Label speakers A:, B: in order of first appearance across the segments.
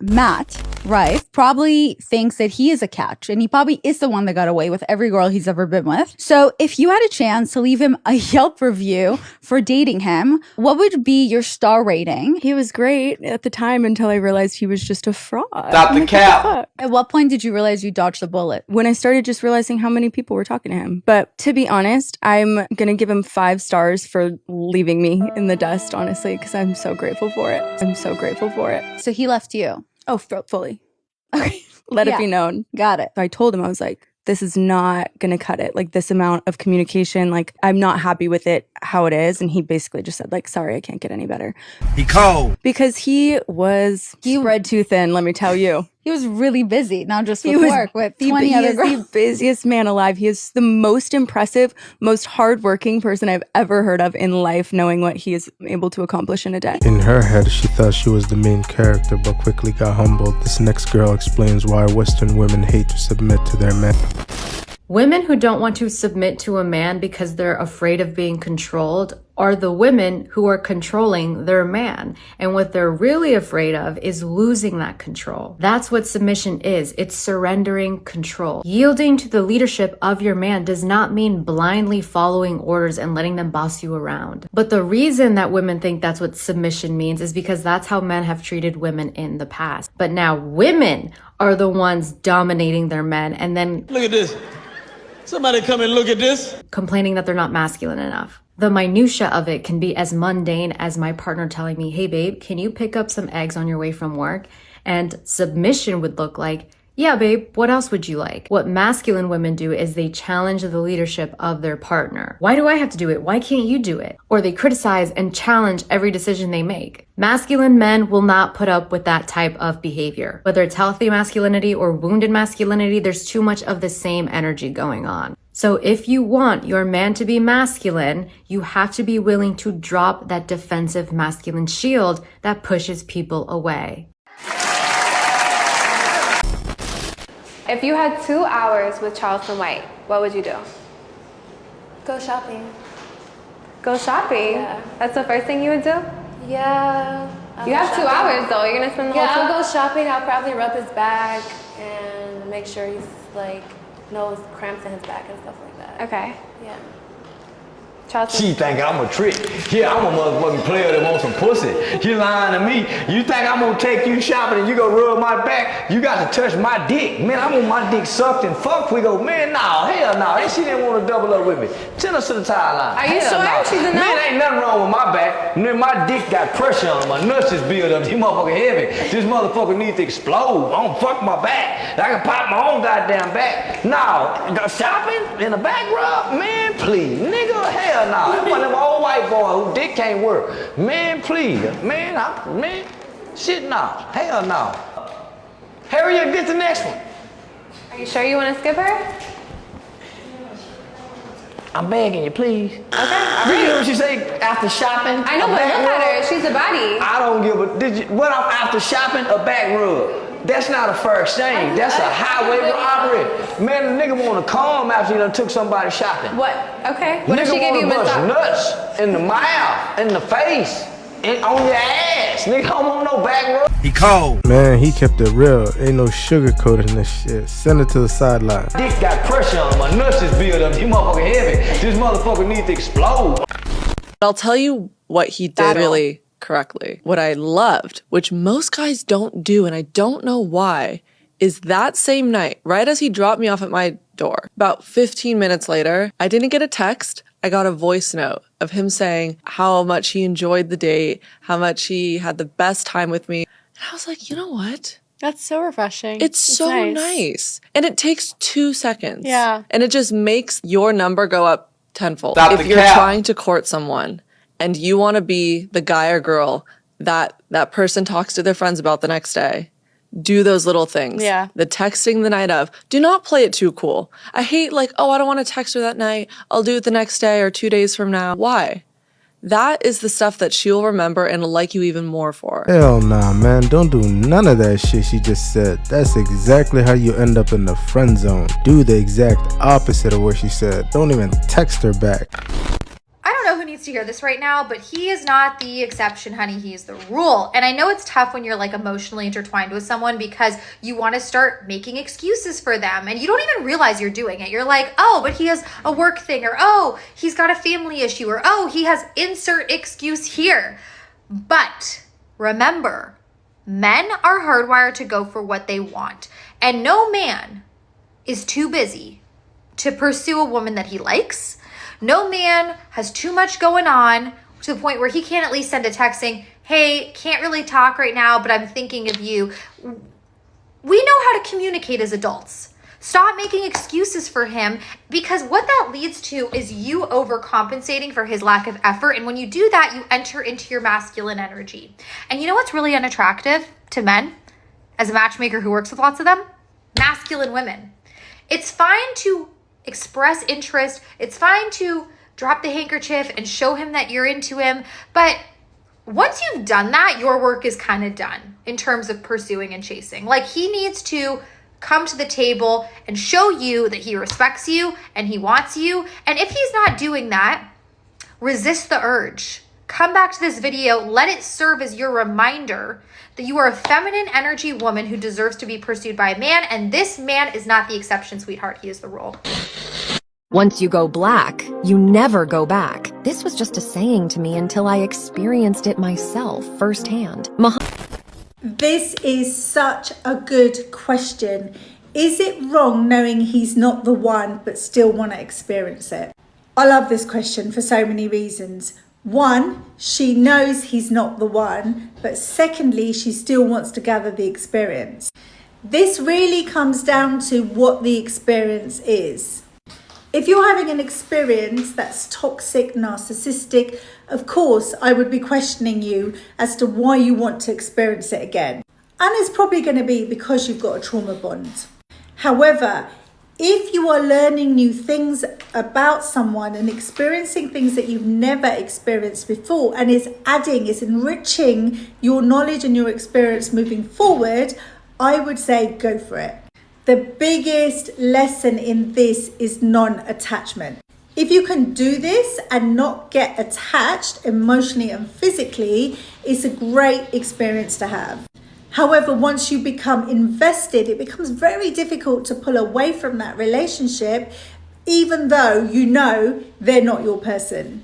A: Matt Rife probably thinks that he is a catch, and he probably is the one that got away with every girl he's ever been with. So if you had a chance to leave him a Yelp review for dating him, what would be your star rating?
B: He was great at the time until I realized he was just a fraud.
C: Stop the cap.
A: At what point did you realize you dodged the bullet?
B: When I started just realizing how many people were talking to him. But to be honest, I'm gonna give him 5 stars for leaving me in the dust, honestly, because I'm so grateful for it. I'm so grateful for it.
A: So he left you.
B: Oh, fully.
A: Okay.
B: Let it be known.
A: Got it.
B: So I told him, I was like, this is not going to cut it. Like, this amount of communication, like, I'm not happy with it how it is. And he basically just said, like, sorry, I can't get any better.
C: He cold.
B: Because he was spread too thin, let me tell you.
A: He was really busy, not just with work, with 20 other girls.
B: He is the busiest man alive. He is the most impressive, most hardworking person I've ever heard of in life, knowing what he is able to accomplish in a day.
D: In her head, she thought she was the main character, but quickly got humbled. This next girl explains why Western women hate to submit to their men.
E: Women who don't want to submit to a man because they're afraid of being controlled are the women who are controlling their man. And what they're really afraid of is losing that control. That's what submission is. It's surrendering control. Yielding to the leadership of your man does not mean blindly following orders and letting them boss you around. But the reason that women think that's what submission means is because that's how men have treated women in the past. But now women are the ones dominating their men and then
F: look at this. Somebody come and look at this.
E: Complaining that they're not masculine enough. The minutia of it can be as mundane as my partner telling me, hey babe, can you pick up some eggs on your way from work? And submission would look like, yeah babe, what else would you like? What masculine women do is they challenge the leadership of their partner. Why do I have to do it? Why can't you do it? Or they criticize and challenge every decision they make. Masculine men will not put up with that type of behavior. Whether it's healthy masculinity or wounded masculinity, there's too much of the same energy going on. So if you want your man to be masculine, you have to be willing to drop that defensive masculine shield that pushes people away.
G: If you had 2 hours with Charleston White, what would you do?
H: Go shopping.
G: Go shopping?
H: Yeah.
G: That's the first thing you would do?
H: Yeah.
G: You have 2 hours though. You're gonna spend the whole
H: I'll
G: 2
H: go shopping. I'll probably rub his back and make sure he's like no cramps in his back and stuff like that.
G: Okay.
H: Yeah.
G: Charleston.
C: She think I'm a trick. Yeah, I'm a motherfucking player that wants some pussy. You lying to me. You think I'm gonna take you shopping and you gonna rub my back? You got to touch my dick. Man, I want my dick sucked and fucked. We go, man, no, hell no. And she didn't want to double up with me. Send us to the tire line.
G: Are you sure?
C: No.
G: She's a no?
C: Man, ain't nothing wrong with my back. Man, my dick got pressure on my nuts is built up. These motherfucking heavy. This motherfucker needs to explode. I don't fuck my back. I can pop my own goddamn back. No, go shopping in the back rub? Man, please. Nigga, hell no. That's one of them old white boy who dick can't work. Man, please. Man, shit no. Hell no. Hurry up, get the next one.
G: Are you sure you want to skip her?
C: I'm begging you, please.
G: Okay, all right.
C: You hear what she say after shopping?
G: I know, but look at her. She's a body.
C: I don't give a, what I'm after shopping, a back rub. That's not a fair exchange. That's a highway robbery. Man, the nigga wanna come after you done took somebody shopping.
G: What? Okay. What
C: nigga
G: if she gave you a massage?
C: nuts in the mouth, in the face, and on your ass. Nigga don't want no back rub.
F: He cold.
D: Man, he kept it real. Ain't no sugarcoating this shit. Send it to the sideline.
C: Dick got pressure on my nuts is built up. These motherfucking heavy. This motherfucker needs to explode.
I: I'll tell you what he did really correctly. What I loved, which most guys don't do, and I don't know why, is that same night, right as he dropped me off at my door, about 15 minutes later, I didn't get a text. I got a voice note of him saying how much he enjoyed the date, how much he had the best time with me. And I was like, you know what?
J: That's so refreshing.
I: It's so nice. And it takes 2 seconds.
J: Yeah.
I: And it just makes your number go up tenfold.
C: Stop
I: if
C: the
I: you're
C: cap.
I: trying to court someone and you want to be the guy or girl that that person talks to their friends about the next day, do those little things.
J: Yeah.
I: The texting the night of. Do not play it too cool. I hate like, oh, I don't want to text her that night. I'll do it the next day or 2 days from now. Why? That is the stuff that she'll remember and like you even more for.
D: Hell nah, man. Don't do none of that shit she just said. That's exactly how you end up in the friend zone. Do the exact opposite of what she said. Don't even text her back.
G: I
J: don't know who needs to hear this right now, but he is not the exception, honey. He is the rule. And I know it's tough when you're like emotionally intertwined with someone because you want to start making excuses for them and you don't even realize you're doing it. You're like, oh, but he has a work thing, or oh, he's got a family issue, or oh, he has insert excuse here. But remember, men are hardwired to go for what they want. And no man is too busy to pursue a woman that he likes. No man has too much going on to the point where he can't at least send a text saying, hey, can't really talk right now, but I'm thinking of you. We know how to communicate as adults. Stop making excuses for him, because what that leads to is you overcompensating for his lack of effort. And when you do that, you enter into your masculine energy. And you know what's really unattractive to men as a matchmaker who works with lots of them? Masculine women. It's fine to express interest. It's fine to drop the handkerchief and show him that you're into him. But once you've done that, your work is kind of done in terms of pursuing and chasing. Like, he needs to come to the table and show you that he respects you and he wants you. And if he's not doing that, resist the urge. Come back to this video. Let it serve as your reminder that you are a feminine energy woman who deserves to be pursued by a man. And this man is not the exception, sweetheart. He is the rule.
K: Once you go black, you never go back. This was just a saying to me until I experienced it myself firsthand.
L: This is such a good question. Is it wrong knowing he's not the one but still want to experience it? I love this question for so many reasons. One, she knows he's not the one, but secondly, she still wants to gather the experience. This really comes down to what the experience is. If you're having an experience that's toxic, narcissistic, of course, I would be questioning you as to why you want to experience it again. And it's probably going to be because you've got a trauma bond. However, if you are learning new things about someone and experiencing things that you've never experienced before, and it's enriching your knowledge and your experience moving forward, I would say go for it. The biggest lesson in this is non-attachment. If you can do this and not get attached emotionally and physically, it's a great experience to have. However, once you become invested, it becomes very difficult to pull away from that relationship, even though you know they're not your person.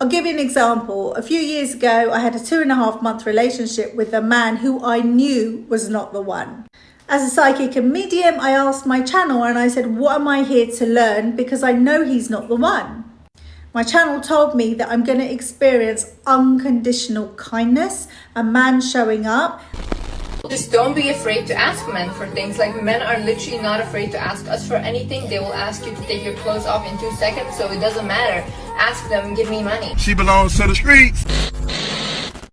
L: I'll give you an example. A few years ago, I had a 2.5-month relationship with a man who I knew was not the one. As a psychic and medium, I asked my channel and I said, what am I here to learn? Because I know he's not the one. My channel told me that I'm going to experience unconditional kindness, a man showing up.
M: Just don't be afraid to ask men for things. Like, men are literally not afraid to ask us for anything. They will ask you to take your clothes off in 2 seconds, so it doesn't matter. Ask them, give me money.
N: She belongs to the streets.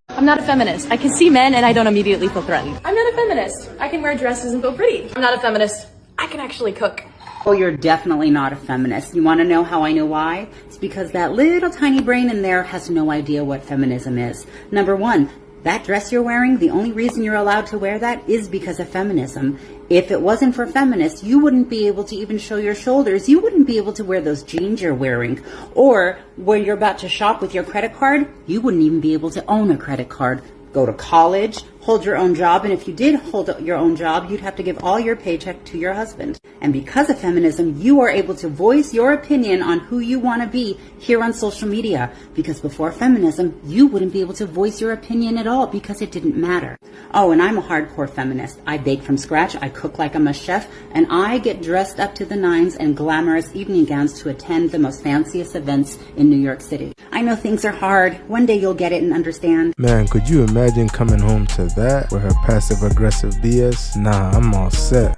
O: I'm not a feminist. I can see men and I don't immediately feel threatened. I'm not a feminist. I can wear dresses and feel pretty. I'm not a feminist. I can actually cook.
P: Oh, you're definitely not a feminist. You want to know how I know why? It's because that little tiny brain in there has no idea what feminism is. Number one, that dress you're wearing, the only reason you're allowed to wear that is because of feminism. If it wasn't for feminists, you wouldn't be able to even show your shoulders. You wouldn't be able to wear those jeans you're wearing. Or when you're about to shop with your credit card, you wouldn't even be able to own a credit card. Go to college, hold your own job, and if you did hold your own job, you'd have to give all your paycheck to your husband. And because of feminism, you are able to voice your opinion on who you want to be here on social media. Because before feminism, you wouldn't be able to voice your opinion at all because it didn't matter. Oh, and I'm a hardcore feminist. I bake from scratch, I cook like I'm a chef, and I get dressed up to the nines in glamorous evening gowns to attend the most fanciest events in New York City. I know things are hard. One day you'll get it and understand.
D: Man, could you imagine coming home to that with her passive aggressive BS? Nah, I'm all set.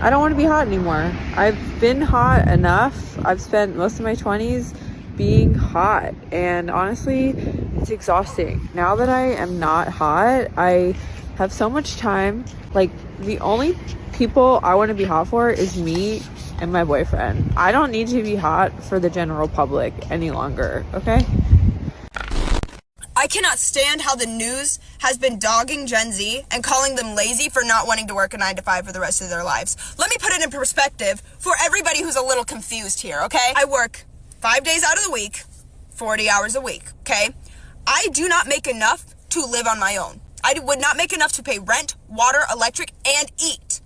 I: I don't want to be hot anymore. I've been hot enough. I've spent most of my 20s being hot, and honestly, it's exhausting. Now that I am not hot, I have so much time. Like, the only people I want to be hot for is me and my boyfriend. I don't need to be hot for the general public any longer, okay?
Q: I cannot stand how the news has been dogging Gen Z and calling them lazy for not wanting to work a 9-to-5 for the rest of their lives. Let me put it in perspective for everybody who's a little confused here, okay? I work 5 days out of the week, 40 hours a week, okay? I do not make enough to live on my own. I would not make enough to pay rent, water, electric, and eat.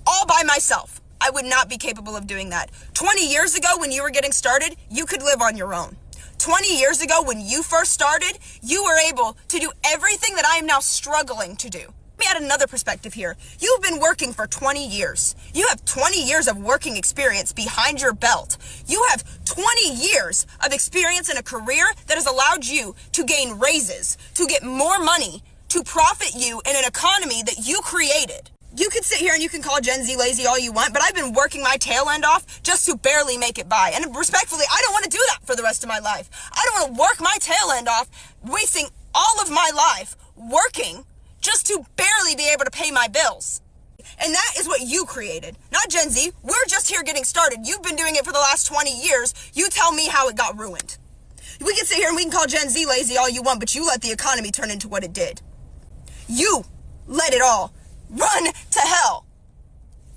Q: All by myself. I would not be capable of doing that. 20 years ago when you were getting started, you could live on your own. 20 years ago when you first started, you were able to do everything that I am now struggling to do. Let me add another perspective here. You've been working for 20 years. You have 20 years of working experience behind your belt. You have 20 years of experience in a career that has allowed you to gain raises, to get more money, to profit you in an economy that you created. You can sit here and you can call Gen Z lazy all you want, but I've been working my tail end off just to barely make it by. And respectfully, I don't want to do that for the rest of my life. I don't want to work my tail end off, wasting all of my life working just to barely be able to pay my bills. And that is what you created, not Gen Z. We're just here getting started. You've been doing it for the last 20 years. You tell me how it got ruined. We can sit here and we can call Gen Z lazy all you want, but you let the economy turn into what it did. You let it all run to hell.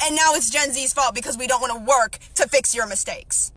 Q: And now it's Gen Z's fault because we don't want to work to fix your mistakes.